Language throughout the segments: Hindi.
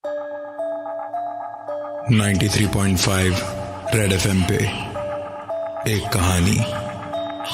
93.5 रेड एफएम पे एक कहानी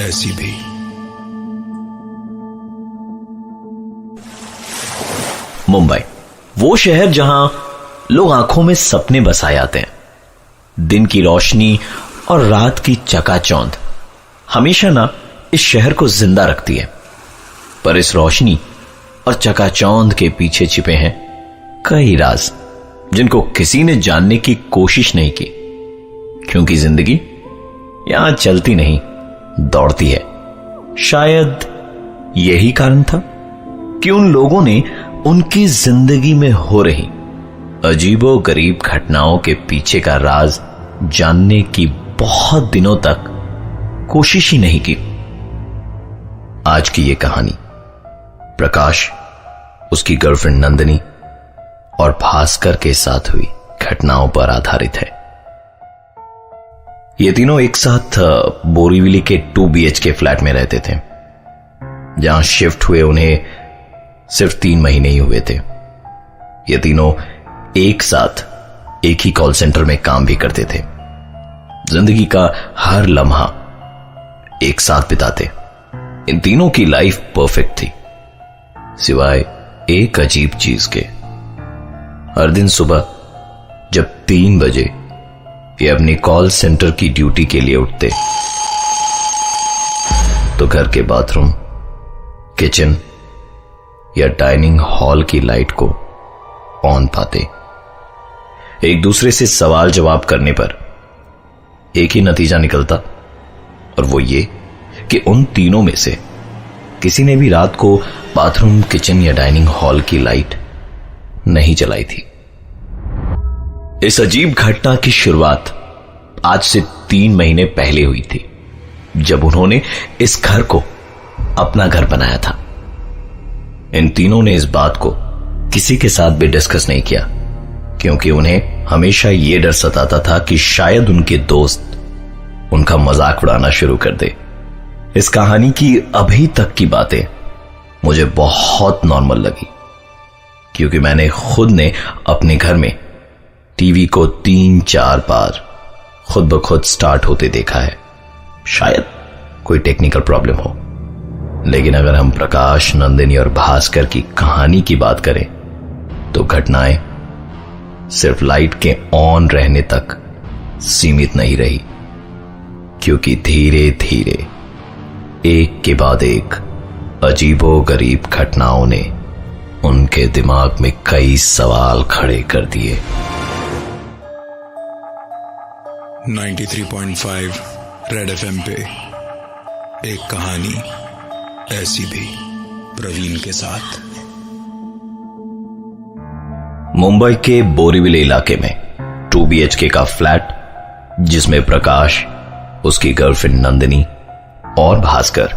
ऐसी भी। मुंबई, वो शहर जहां लोग आंखों में सपने बसाए आते हैं। दिन की रोशनी और रात की चकाचौंध हमेशा ना इस शहर को जिंदा रखती है। पर इस रोशनी और चकाचौंध के पीछे छिपे हैं कई राज, जिनको किसी ने जानने की कोशिश नहीं की, क्योंकि जिंदगी यहां चलती नहीं, दौड़ती है। शायद यही कारण था कि उन लोगों ने उनकी जिंदगी में हो रही अजीबो गरीब घटनाओं के पीछे का राज जानने की बहुत दिनों तक कोशिश ही नहीं की। आज की यह कहानी प्रकाश, उसकी गर्लफ्रेंड नंदिनी और भास्कर के साथ हुई घटनाओं पर आधारित है। ये तीनों एक साथ बोरीवली के 2 BHK फ्लैट में रहते थे, जहां शिफ्ट हुए उन्हें सिर्फ 3 महीने ही हुए थे। ये तीनों एक साथ एक ही कॉल सेंटर में काम भी करते थे। जिंदगी का हर लम्हा एक साथ बिताते। इन तीनों की लाइफ परफेक्ट थी, सिवाय एक अजीब चीज के। हर दिन सुबह जब 3 बजे ये अपनी कॉल सेंटर की ड्यूटी के लिए उठते, तो घर के बाथरूम, किचन या डाइनिंग हॉल की लाइट को ऑन पाते। एक दूसरे से सवाल जवाब करने पर एक ही नतीजा निकलता, और वो ये कि उन तीनों में से किसी ने भी रात को बाथरूम, किचन या डाइनिंग हॉल की लाइट नहीं जलाई थी। इस अजीब घटना की शुरुआत आज से 3 महीने पहले हुई थी, जब उन्होंने इस घर को अपना घर बनाया था। इन तीनों ने इस बात को किसी के साथ भी डिस्कस नहीं किया, क्योंकि उन्हें हमेशा यह डर सताता था कि शायद उनके दोस्त उनका मजाक उड़ाना शुरू कर दे। इस कहानी की अभी तक की बातें मुझे बहुत नॉर्मल लगी, क्योंकि मैंने खुद ने अपने घर में टीवी को 3-4 बार खुद ब खुद स्टार्ट होते देखा है। शायद कोई टेक्निकल प्रॉब्लम हो, लेकिन अगर हम प्रकाश, नंदिनी और भास्कर की कहानी की बात करें तो घटनाएं सिर्फ लाइट के ऑन रहने तक सीमित नहीं रही, क्योंकि धीरे धीरे एक के बाद एक अजीबो गरीब घटनाओं ने उनके दिमाग में कई सवाल खड़े कर दिए। 93.5 रेड एफएम पे एक कहानी ऐसी भी, प्रवीण के साथ। मुंबई के बोरीवली इलाके में 2 BHK का फ्लैट, जिसमें प्रकाश, उसकी गर्लफ्रेंड नंदिनी और भास्कर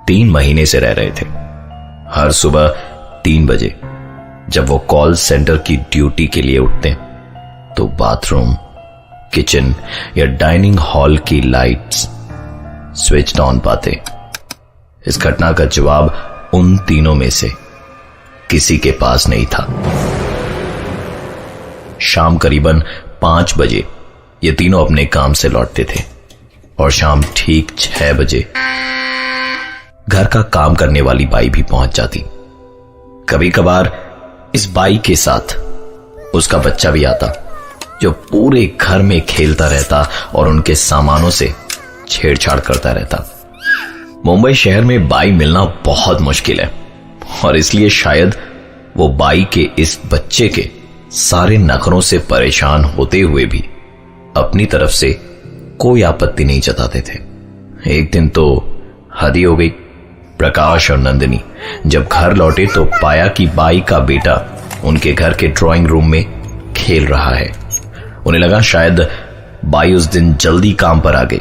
3 महीने से रह रहे थे। हर सुबह 3 बजे जब वो कॉल सेंटर की ड्यूटी के लिए उठते, तो बाथरूम, किचन या डाइनिंग हॉल की लाइट्स स्विच ऑन पाते। इस घटना का जवाब उन तीनों में से किसी के पास नहीं था। शाम करीबन 5 बजे ये तीनों अपने काम से लौटते थे, और शाम ठीक 6 बजे घर का काम करने वाली बाई भी पहुंच जाती। कभी कभार इस बाई के साथ उसका बच्चा भी आता, जो पूरे घर में खेलता रहता और उनके सामानों से छेड़छाड़ करता रहता। मुंबई शहर में बाई मिलना बहुत मुश्किल है, और इसलिए शायद वो बाई के इस बच्चे के सारे नखरों से परेशान होते हुए भी अपनी तरफ से कोई आपत्ति नहीं जताते थे। एक दिन तो हद ही हो गई। प्रकाश और नंदिनी जब घर लौटे तो पाया कि बाई का बेटा उनके घर के ड्राइंग रूम में खेल रहा है। उन्हें लगा शायद बाई उस दिन जल्दी काम पर आ गई,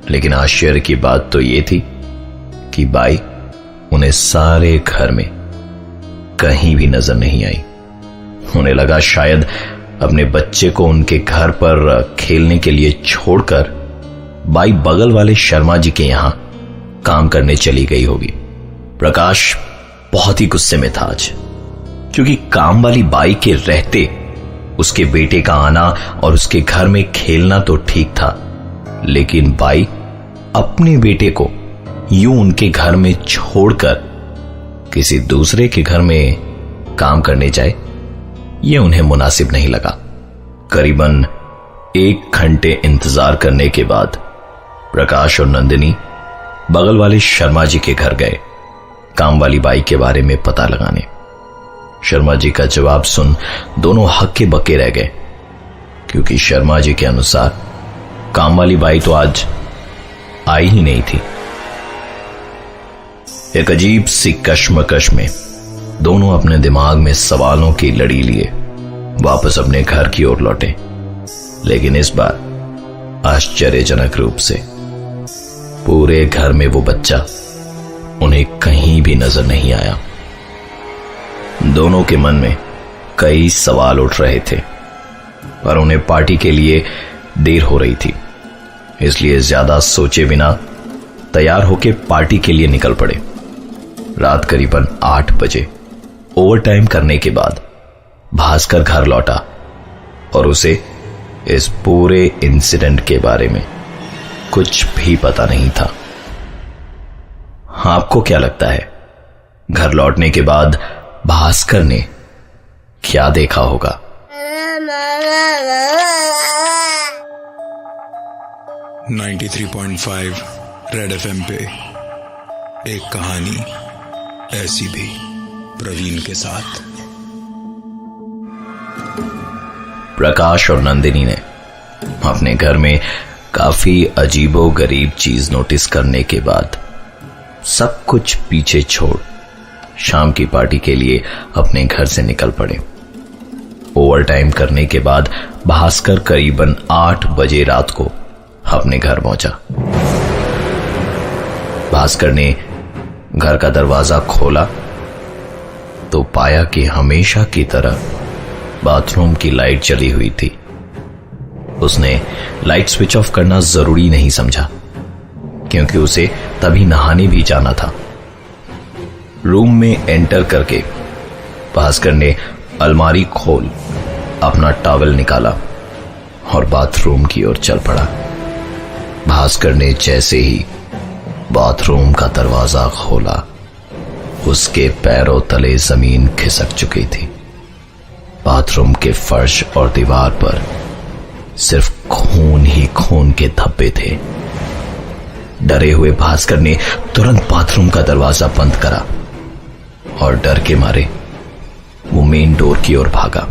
लेकिन आश्चर्य की बात तो यह थी कि बाई उन्हें सारे घर में कहीं भी नजर नहीं आई। उन्हें लगा शायद अपने बच्चे को उनके घर पर खेलने के लिए छोड़कर बाई बगल वाले शर्मा जी के यहां काम करने चली गई होगी। प्रकाश बहुत ही गुस्से में था आज, क्योंकि काम वाली बाई के रहते उसके बेटे का आना और उसके घर में खेलना तो ठीक था, लेकिन बाई अपने बेटे को यूं उनके घर में छोड़कर किसी दूसरे के घर में काम करने जाए, यह उन्हें मुनासिब नहीं लगा। करीबन 1 घंटे इंतजार करने के बाद प्रकाश और नंदिनी बगल वाले शर्मा जी के घर गए काम वाली बाई के बारे में पता लगाने। शर्मा जी का जवाब सुन दोनों हक्के बक्के रह गए, क्योंकि शर्मा जी के अनुसार काम वाली बाई तो आज आई ही नहीं थी। एक अजीब सी कश्मकश में दोनों अपने दिमाग में सवालों की लड़ी लिए वापस अपने घर की ओर लौटे, लेकिन इस बार आश्चर्यजनक रूप से पूरे घर में वो बच्चा उन्हें कहीं भी नजर नहीं आया। दोनों के मन में कई सवाल उठ रहे थे, पर उन्हें पार्टी के लिए देर हो रही थी, इसलिए ज्यादा सोचे बिना तैयार होकर पार्टी के लिए निकल पड़े। रात करीबन 8 बजे ओवरटाइम करने के बाद भास्कर घर लौटा और उसे इस पूरे इंसिडेंट के बारे में कुछ भी पता नहीं था। आपको क्या लगता है, घर लौटने के बाद भास्कर ने क्या देखा होगा? नाइन्टी 93.5 रेड एफएम पे एक कहानी ऐसी भी, प्रवीण के साथ। प्रकाश और नंदिनी ने अपने घर में काफी अजीबो गरीब चीज नोटिस करने के बाद सब कुछ पीछे छोड़ शाम की पार्टी के लिए अपने घर से निकल पड़े। ओवरटाइम करने के बाद भास्कर करीबन 8 बजे रात को अपने घर पहुंचा। भास्कर ने घर का दरवाजा खोला तो पाया कि हमेशा की तरह बाथरूम की लाइट जली हुई थी। उसने लाइट स्विच ऑफ करना जरूरी नहीं समझा, क्योंकि उसे तभी नहाने भी जाना था। रूम में एंटर करके भास्कर ने अलमारी खोल अपना टॉवल निकाला और बाथरूम की ओर चल पड़ा। भास्कर ने जैसे ही बाथरूम का दरवाजा खोला, उसके पैरों तले जमीन खिसक चुकी थी। बाथरूम के फर्श और दीवार पर सिर्फ खून ही खून के धब्बे थे। डरे हुए भास्कर ने तुरंत बाथरूम का दरवाजा बंद करा और डर के मारे वो मेन डोर की ओर भागा।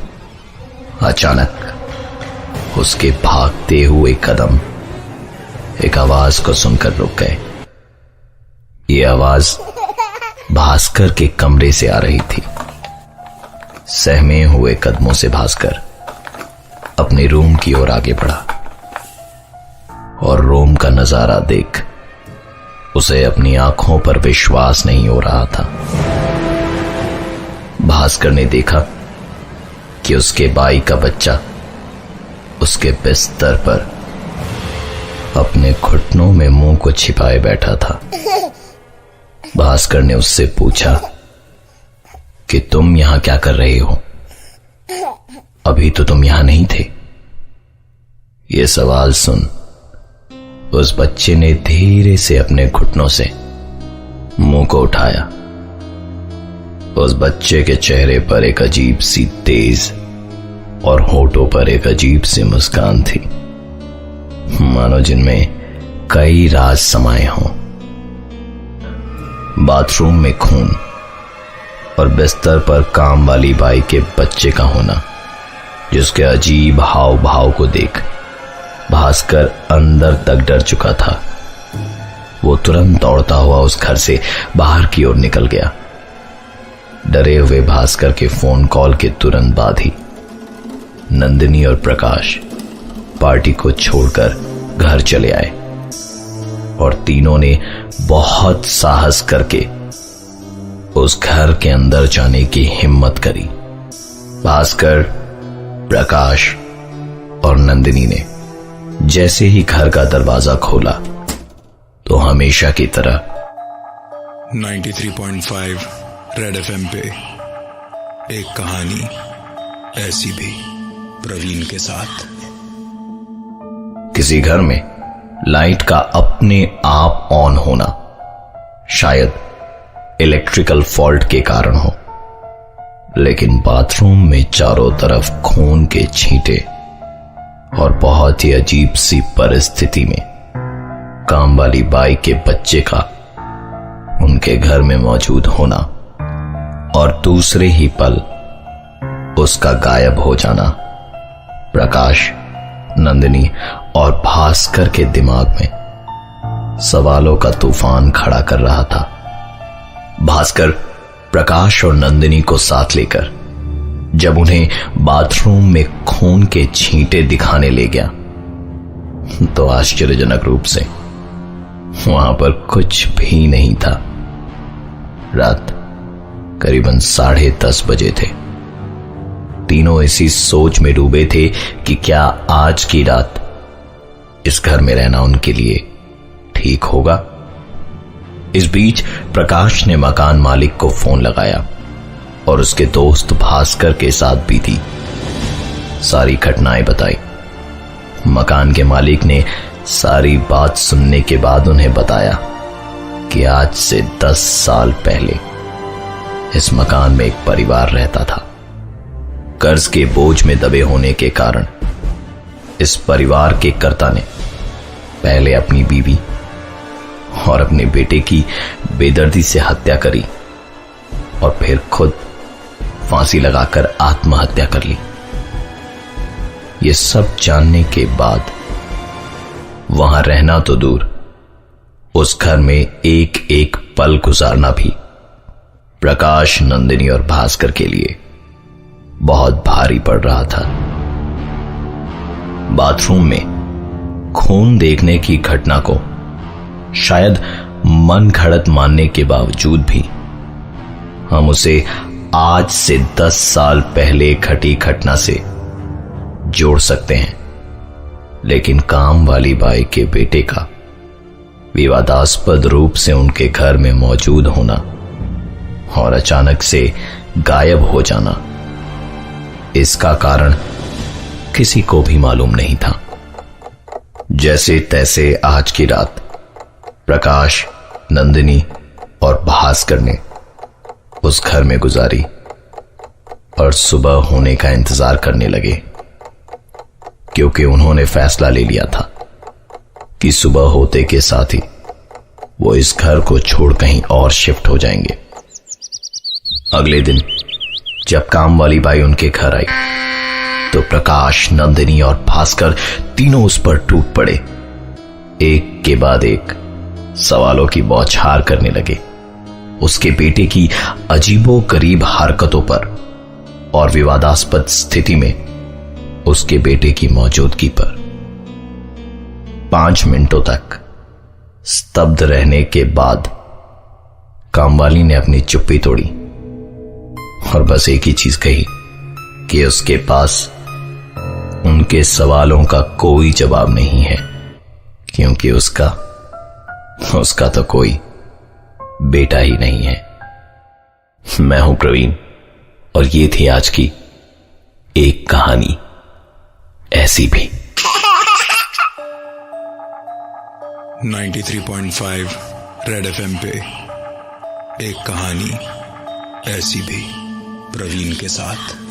अचानक उसके भागते हुए कदम एक आवाज को सुनकर रुक गए। ये आवाज भास्कर के कमरे से आ रही थी। सहमे हुए कदमों से भास्कर अपने रूम की ओर आगे बढ़ा और रूम का नजारा देख उसे अपनी आंखों पर विश्वास नहीं हो रहा था। भास्कर ने देखा कि उसके बाई का बच्चा उसके बिस्तर पर अपने घुटनों में मुंह को छिपाए बैठा था। भास्कर ने उससे पूछा कि तुम यहां क्या कर रहे हो? अभी तो तुम यहां नहीं थे। यह सवाल सुन उस बच्चे ने धीरे से अपने घुटनों से मुंह को उठाया। उस बच्चे के चेहरे पर एक अजीब सी तेज और होठों पर एक अजीब सी मुस्कान थी, मानो जिनमें कई राज समाये हों। बाथरूम में खून और बिस्तर पर काम वाली बाई के बच्चे का होना, जिसके अजीब हाव भाव को देख भास्कर अंदर तक डर चुका था। वो तुरंत दौड़ता हुआ उस घर से बाहर की ओर निकल गया। डरे हुए भास्कर के फोन कॉल के तुरंत बाद ही नंदिनी और प्रकाश पार्टी को छोड़कर घर चले आए और तीनों ने बहुत साहस करके उस घर के अंदर जाने की हिम्मत करी। भास्कर, प्रकाश और नंदिनी ने जैसे ही घर का दरवाजा खोला तो हमेशा की तरह 93.5 रेड एफएम पे एक कहानी ऐसी भी प्रवीण के साथ। किसी घर में लाइट का अपने आप ऑन होना शायद इलेक्ट्रिकल फॉल्ट के कारण हो, लेकिन बाथरूम में चारों तरफ खून के छींटे और बहुत ही अजीब सी परिस्थिति में काम वाली बाई के बच्चे का उनके घर में मौजूद होना और दूसरे ही पल उसका गायब हो जाना प्रकाश, नंदिनी और भास्कर के दिमाग में सवालों का तूफान खड़ा कर रहा था। भास्कर प्रकाश और नंदिनी को साथ लेकर जब उन्हें बाथरूम में खून के छींटे दिखाने ले गया तो आश्चर्यजनक रूप से वहां पर कुछ भी नहीं था। रात करीबन 10:30 बजे थे। तीनों इसी सोच में डूबे थे कि क्या आज की रात इस घर में रहना उनके लिए ठीक होगा। इस बीच प्रकाश ने मकान मालिक को फोन लगाया और उसके दोस्त भास्कर के साथ बीती सारी घटनाएं बताई। मकान के मालिक ने सारी बात सुनने के बाद उन्हें बताया कि आज से 10 साल पहले इस मकान में एक परिवार रहता था। कर्ज के बोझ में दबे होने के कारण इस परिवार के कर्ता ने पहले अपनी बीवी और अपने बेटे की बेदर्दी से हत्या करी और फिर खुद फांसी लगाकर आत्महत्या कर ली। ये सब जानने के बाद वहां रहना तो दूर, उस घर में एक एक पल गुजारना भी प्रकाश, नंदिनी और भास्कर के लिए बहुत भारी पड़ रहा था। बाथरूम में खून देखने की घटना को शायद मन घड़त मानने के बावजूद भी हम उसे आज से 10 साल पहले घटी घटना से जोड़ सकते हैं, लेकिन काम वाली बाई के बेटे का विवादास्पद रूप से उनके घर में मौजूद होना और अचानक से गायब हो जाना, इसका कारण किसी को भी मालूम नहीं था। जैसे तैसे आज की रात प्रकाश, नंदिनी और भास्कर ने उस घर में गुजारी और सुबह होने का इंतजार करने लगे, क्योंकि उन्होंने फैसला ले लिया था कि सुबह होते के साथ ही वो इस घर को छोड़ कहीं और शिफ्ट हो जाएंगे। अगले दिन जब काम वाली बाई उनके घर आई तो प्रकाश, नंदिनी और भास्कर तीनों उस पर टूट पड़े। एक के बाद एक सवालों की बौछार करने लगे, उसके बेटे की अजीबोगरीब हरकतों पर और विवादास्पद स्थिति में उसके बेटे की मौजूदगी पर। 5 मिनटों तक स्तब्ध रहने के बाद कामवाली ने अपनी चुप्पी तोड़ी और बस एक ही चीज कही कि उसके पास उनके सवालों का कोई जवाब नहीं है, क्योंकि उसका तो कोई बेटा ही नहीं है। मैं हूं प्रवीण और ये थी आज की एक कहानी ऐसी भी। 93.5 रेड एफएम पे एक कहानी ऐसी भी प्रवीण के साथ।